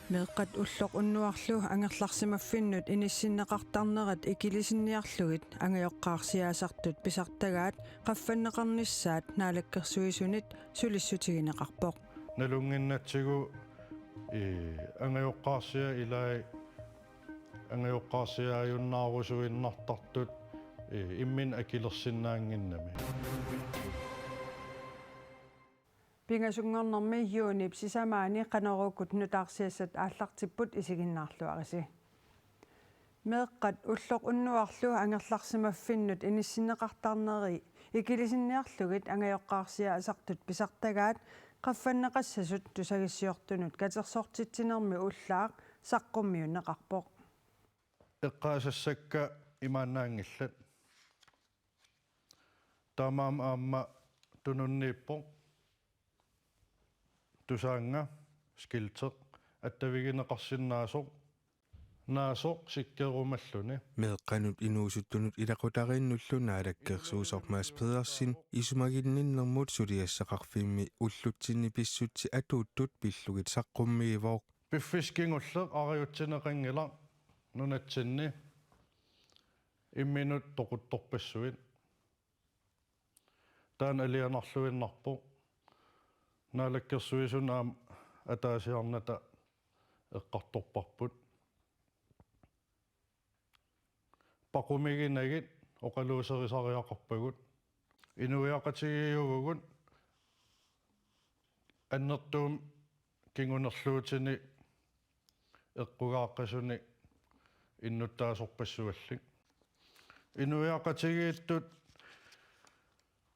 Meeqqat ulloq unnuarlu angerlarsimaffinnut inissinneqartarnerat ikilisinniarlugit angajoqqaarsiaasartut pisartagaat qaffanneqarnissaat naalakkersuisunit sulissutigineqarpoq nalunginnatsigu angajoqqaarsia ilai angajoqqaarsiaajunnarusuinnartartut immin akilersinnaanginnami pingasunngornermi yuunip sisamaani qanerukut nutaarsiassat aallartipput isiginnaarluarisi meeqqat ulloq unnuarlu angerlarsimaffinnut inissinneqartarneri ikilisinniarlugit angajoqqaarsia asartut pisartagaat qaffanneqassasut tusagissiortunut katersortitsinermi ullaaq saqqummiunneqarpoq eqqaasassakka imaannaangillat tamaam aamma tununniippoq tusaanga skilteq attavigineqarsinnaasoq naasoq sikkerumalluni meeqqanut inuusuttunut ilaqutariinnullu naalakkersuusormaas Pedersen isumaginninnermut suliassaqarfimmi ullutsinni pissutsi atuuttut pillugit saqqummiivooq piffiskingulle ariutsineqangila nunatsinni imminut toquttorpassuit taan alianarluinnarpoq naalakkersuisun aam ataasiarnata eqqartorparput paqumiginagit oqaluuserisariaqarpagut inuiaqatigiugugut annertuum kingunerluutini eqqugaaqasuni innuttaasorpassuallik inuiaqatigiittut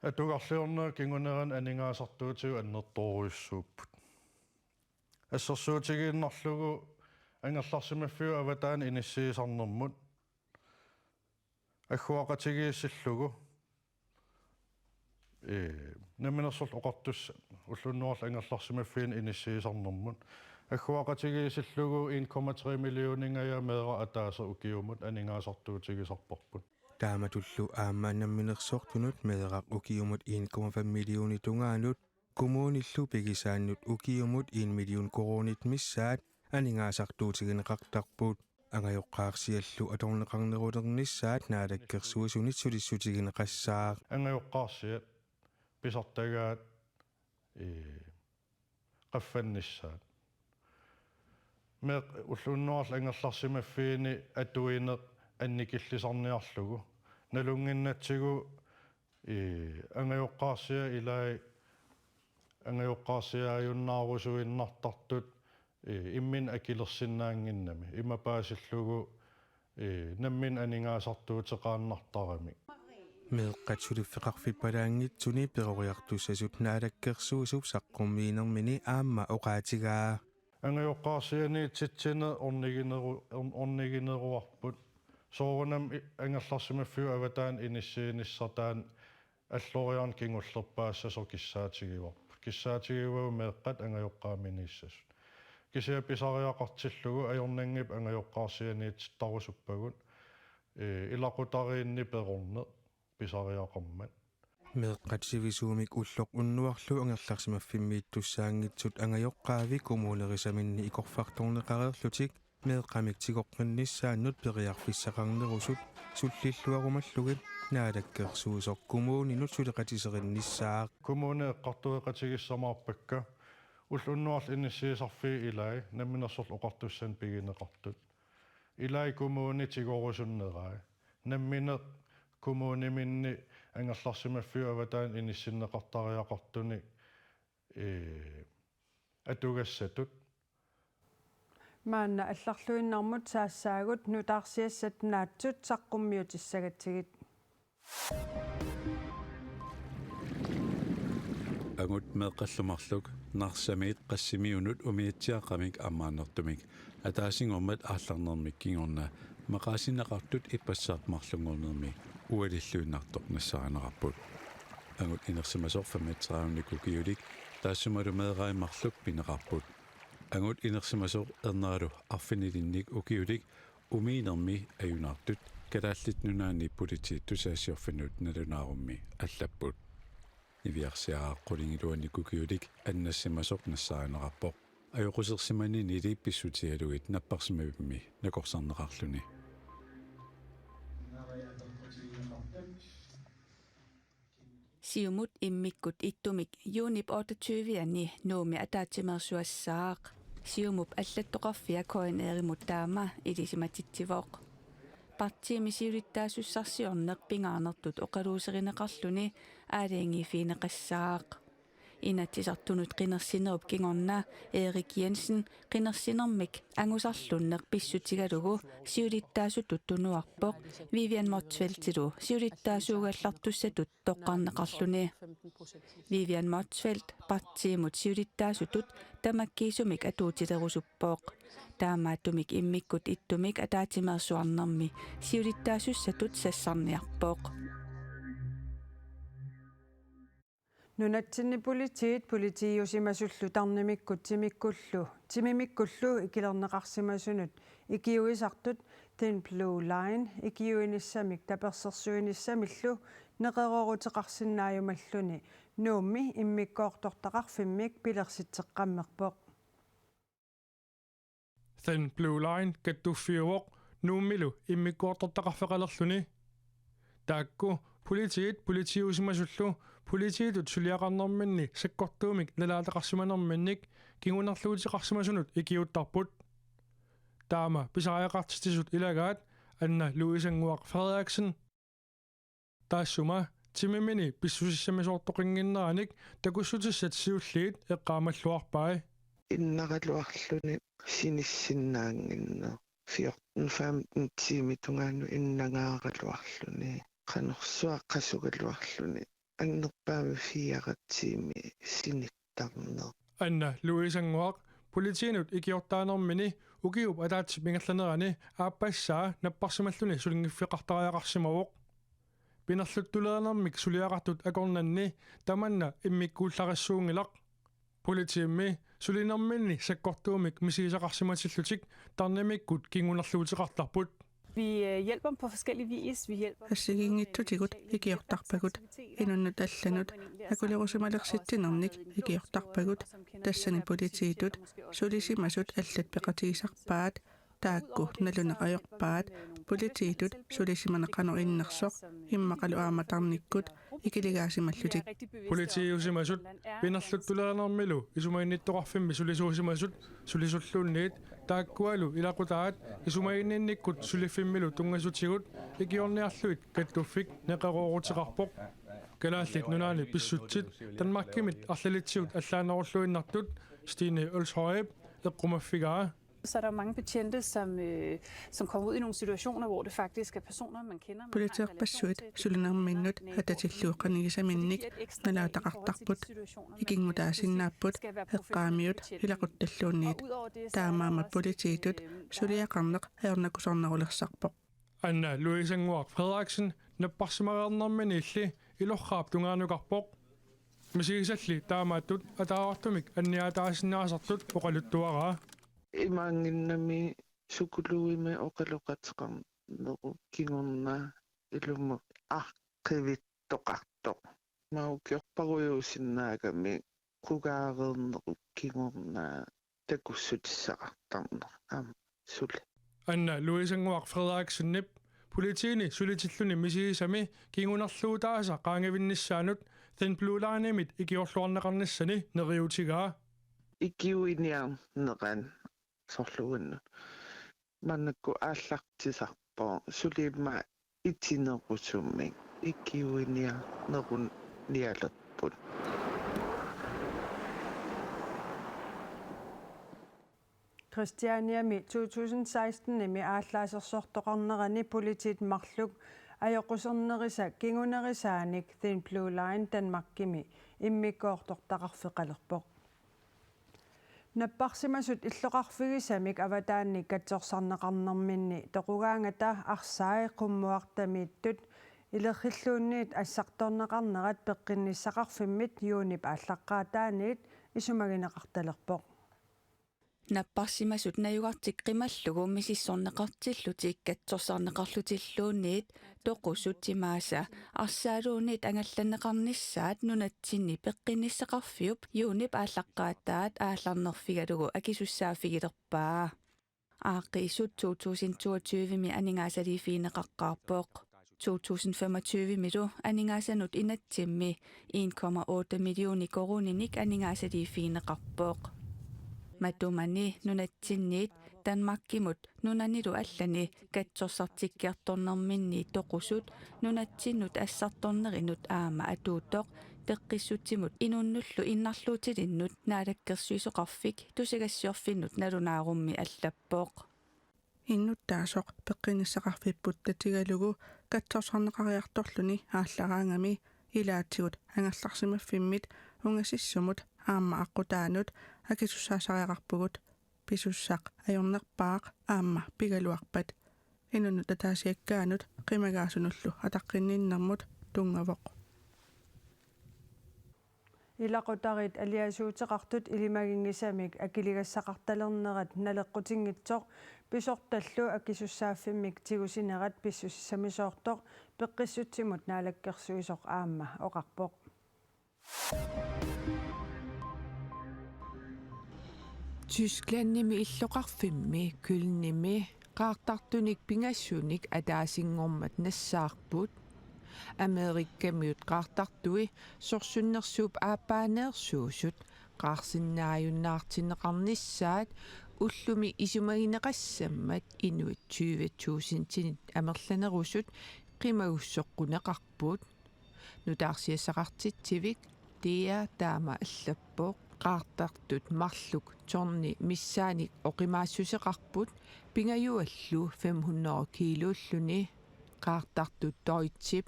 atugarliornaa kinguneran aningaasartuutigu annertoruissuupput assersuutigiinnarlugu angerlarsimaffiu avataan inissiisarnermut аггуақатигииссиллугу наминерсорл оқартусса уллуннуарла ангерларсимаффиин иниссиисарнэрмут аггуақатигииссиллугу 1,3 миллионингая меера атааса укиумут анингаасартуутигисарпарпут тааматуллу аамааннамминерсоортунут меерақ укиумут 1,5 миллиони тунгаанут коммууниллу пигисааннут укиумут 1 миллион коронит миссаат анингаасартуутигинеқартарпут angajoqqaarsiallu atorneqarnerulernissaat naalakkersuisunit sulissutigineqassaaq angajoqqaarsiat pisartagaat qaffannissaat meeq ulluunnuarla angerlarsimaffiini atuineq annikillisarniarlugu nalunginnatsigu angajoqqaarsia ilai angajoqqaarsiaajunnarusuinnartartut immin akilersinnaanginnami imapaasillugu nammin aningaasartuuteqaannartarami meeqqat suliffeqarfippalaangitsuni peroriartussasut naalakkersuusup saqqummiinermini aamma oqaatigaa angajoqqaarsianiitsitsine ornigineruarput soorunam angerlarsimaffiu avataan inissiinissartaan alloriarn kingullerpaassaso kissaatigiuarput kissaatigiuagu meeqqat angajoqqaaminiissasut kisia pisariaqartillugu ajornangip angajoqqaarsianiitstarusuppagut ilaqutariinni perorne pisariaqarmat meeqqat sivisuumik ulloq unnuarlu angerlarsimaffimmииттусsaangitsut angajoqqaavi kommunerisaminni ikorfartorneqarerlutik meeqqamik tigoqqinnissaannut periarfissaqarnerusut sullilluarumallugit naalakkersuusoq kommuninut suleqatiserinnissaaq kommune eqqartueqatigissamаарpakka ulluunnuarl inissiisarfii ilai namminersorl oqartussan pigineqartut ilai kommuni tigorusunnerai nammine kommuniminni angerlarsimaffiu avataan inissinneqartariaqartuni atugassatut maanna алларлуиннармут саассаагут нутаарсиассат наатсут саққуммиутиссагатсигит анgut meeqqallumarluk narsamiit qassimiunut umiitsiaqamik ammaannertumik ataasingormat aallarnermik kingorna maqaasinneqartut ippassarmarlungornermi ualilluinnartoq nassaanerarput angut inersimasorfamitsaaunikku kiulik taassumalu meeqaimarluk pineqarput angut inersimasor ernaalu arfinilinnik ukiulik umiinermi ajunartut kalaallit nunaanni politiittusaasiorfinut nalunaarummi allapput niviarsiaaqqulingiluannikkukiulik annassimasoq nassaanerarpoq ajorusерсиманини илипписсутигалугит наппарсимавимми накорсарнеқарлүни Siumut immikkut ittumik juunip 28 nuumi ataatimersuassaaq siumup allattoqarfia koineerimut taama ilisimatittivoq partiimi siulittaasussarsiorneq pingaarnertut oqaluuserineqarluni aaliingiifiineqassaaq inatisartunut qinersinerup kingorna Erik Jensen qinersinermik angusarlunneq pissutigalugu siulittaasutut tunuarpoq Vivian Motzfeldtilu siulittaasuugallartussatut toqqarneqarluni Vivian Motzfeldt partiimut siulittaasutut tamakkiisumik atuutilerusuppoq taamaattumik immikkut ittumik ataatimersuarnermi siulittaasussatut sassarniarpoq Nunatsinni politiiusimasullu tarnimikkut timimikkullu ikilerneqarsimasunut ikiuisartut Thin Blue Line ikiuinissamik tapersersuinissamillu neqerorutеқарсиннааюмаллуни nuummi immikkoortortaqarfimmik pilersitseqqammerpoq Thin Blue Line kattuffiuvoq nuummilu immikkoortortaqarfeqalerluni taakku politiiusimasullu politiitut suliaqarnerminni sakkortuumik nalaataqarsimanerminnik kingunarluutеқарсимасунут ikiuttarput taama pisariaqartistisut ilagaat anna Louisanguaq Frederiksen taassuma timimini pissusissamisoortoqinginneraanik takussutissat siulliit eqqaamalluarpai innaqaluarluni sinissinnaanginno 14-15 tiimitungaanu innangaaqaluarluni qanorsuaqqasugaluarluni annerpaami 4 tiimi sinittarner anna Louisanguaq politiinut ikiortaanermini ukiup ataatsi pingallanerani aappassaa napparsimalluni sulingiffeqartariaqarsimavuq pinerluttuleranermik suliaqartut akornanni tamanna immikkuullarissuungilaq politiimmi sulinerminni sakkortuumik misiisaqarsimatillutik tarnimikkut kingunerluuteqartarput Vi hjælper på forskellige vis. Vi hjælper Assiginngittutikut ikiortarpagut inunnut allanut akulerusimalersittинерник ikiortarpagut tassani politiitut sulisimasut allat peqatigisarpaat taakku naluneqajorpaat politiitut sulisimaneqanor innersoq immaqalu aamatarnikkut ikiligaasimallutik politiiusimasut pinerluttuleranermilu isumainittoqarfimmi sulisuusimasut sulisulluunniit taakkualu ilaqutaat isumainniinnikkut sulifimmilu tungasutigut ikiorniarluit kattuffik neqerorutiqarpoq kalaallit nunaani pissutsit Danmarkimit arlalitsiut allaanerulluinnartut Stine Ølshøjeb eqqumaffigaa så er der mange betjente, som kommer ud i nogle situationer, hvor det faktisk er personer, man kender. Politierpassuit sulinerminnut hatatilluuqanigisaminnik nalaataqartarput ikingutaasinnaaput eqqaamiut ilaquttalluunniit taamaamat politiitut suliaqarneq aernakusornerulersarpoq anna Louisanguaq Frederiksen napparsimareernermini illi ilorraap tungaanukarpoq misigisalli taamaattut ataaartumik anniataasinnaasertut oqaluttuaraa имаангиннами сукулуиме оқалоқатеқарнеру кигорна илумма аққивиттоқарто маукиорпаруйуусиннаагами қугаарернеру кигорна такуссутиссақартарнер сули anna Louisanguaq Frederiksen politiini sulitilluni misigisami kingunarluutaasa qaangavinnissaanut Thin Blue Line-imit ikiorluarneqarnissani neriutigaa ikiuiniarneran sorluunnu manakku ааллартисарпо сулиимма итинерусуммик иккиуиниарнерун ниалерпут Christianiami 2016-nimi ааллаасерсортоқарнерани политит марлук ajоқусернериса кингунерисааник Thin Blue Line Danmarkimi иммиккоортортақарфеқалерпоқ наппарсимасут иллоқарфигисамик аватаанни катсорсарнеқарнерминни тоқугаангата арсааи қуммуартамииттут илерхиллуунниит ассарторнеқарнерат пеққинниссақарфиммит юунип ааллаққаатааниит исумагинеқарталерпоқ наппарсимасут наюгартик qimallугу мисиссорнеқартиллутик катсорсарнеқарлутиллуунниит тоқусут тимааса арсаалуунниит ангалланеқарниссаат нунатсинни пеққиниссақарфиуп юунип ааллаққааттаат аалларнерфигалугу акисуссаафигилерпаа ааққиисут 2022-ми анингаасалифиинеқаққарпоқ 2025-милу анингаасанут инатсимми 1,8 миллиони коруниник анингаасалифиинеқарпоқ матумани нунатсинниит Danmarkimut nunanilu allani katsorсартиккиарторнэрминни тоқусут нунатсиннут ассарторнеринут аама атуутоқ теққиссутсимут инуннуллу иннарлуутилиннут наалаккерсуисоқарфик тусагассиорфиннут налунаарумми аллаппоқ иннуттаасоқ пеққиниссақарфиппут татигалугу катсорсарнеқариарторлуни ааллараангами илаатигут ангерларсимаффиммит унгасиссумут аама аққутаанут акисуссаасариақарпугут писуссақ ajornerpaaq аама пигалуарпат инуну татаасиаккаанут қимагаасунуллу атаққинниннэрмут тунгавоқ илақутарит алиасуутеқартут илимагингисамик акилигассақарталернерат налеққутингитсоқ писорталлу акисуссааффиммик тигусинерат писсуссамисоортоқ пеққиссутсимут наалаккерсуисоқ аама оқарпоқ Tysklandnimi illoqarfimmi Kölnimi qaartartunik pingassunik ataasiнгормат нассаарпут Америккамиут qaartartui sorsunnersuup ааппаанеерсуусут qaarsinnaajunnaartineqarnissaat уллуми исумагинеқассаммат инуит 20.000 амерланерусут qimagussoqqunеқарпут нутаарсиассақартитсивик тиа таама аллаппоқ qaartartut marluk torni missaanik oqimaassусеқарпут пингаюаллу 500 килууллуни qaartartut toitsip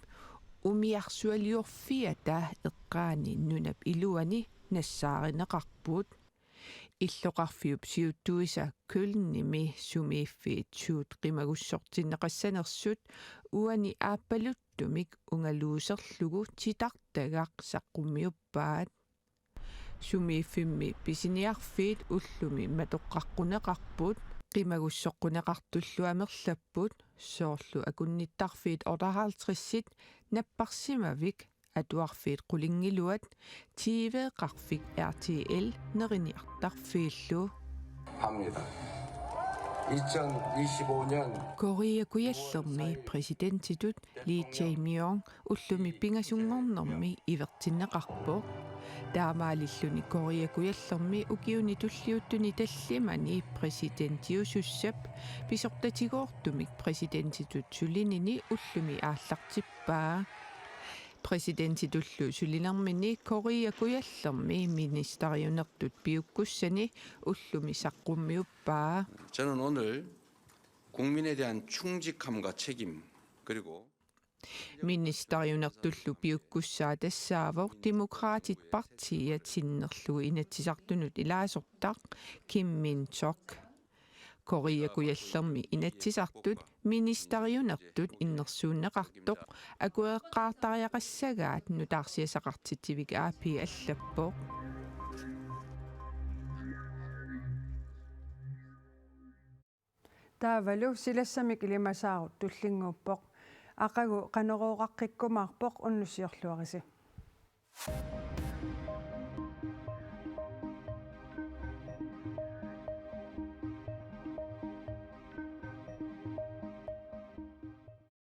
умиарсуалиорфиата эққаани нунап илуани нассааринеқарпут иллоқарфиуп сиуттуиса Kölnimi сумииффиит суут qimagussortinneqassanersut уани ааппалуттумик унгалуусерлугу титартагақ саққуммиуппаат сумииффимми писиниарфиит уллуми матоққаққунеқарпут qimagussoqqunеқартуллу амерлаппут соорлу акунниттарфиит ордахаалтрissит наппарсимавик атуарфиит qulinggiluat тивеқарфик RTL нерiniartarfiillu 합니다. 2025년 Koreakujallermi presidentitut Lee Jae-myung ullumi pingasungornermi ivertinneqarpoq таамаалиллуни Koreakujallermi ukiuni tulliuttuni tallimani presidentiusussap pisортатигоортумик presidentitut sulinini ullumi ааллартиппаа presidentitullu sulinermini Koreakujallermi ministeriunertut piukkussani ullumi saqqummiuppaa 저는 오늘 국민에 대한 충직함과 책임 그리고 ministeriunertullu piukkussaa tassaavoq demokraatit partiya tinnerlugu inatsisartunut ilaasortaq Kim Min-sok Koreakujallermi inatsisartut ministeriunertut innersuunneqartoq akueqqaartariaqassagaat nutaarsiasaqartittivik aapi allappoq таавалу силассамик илимасаарут туллингууппоқ ақагу қанерооқаққиккумаарпоқ уннуссиорлуариси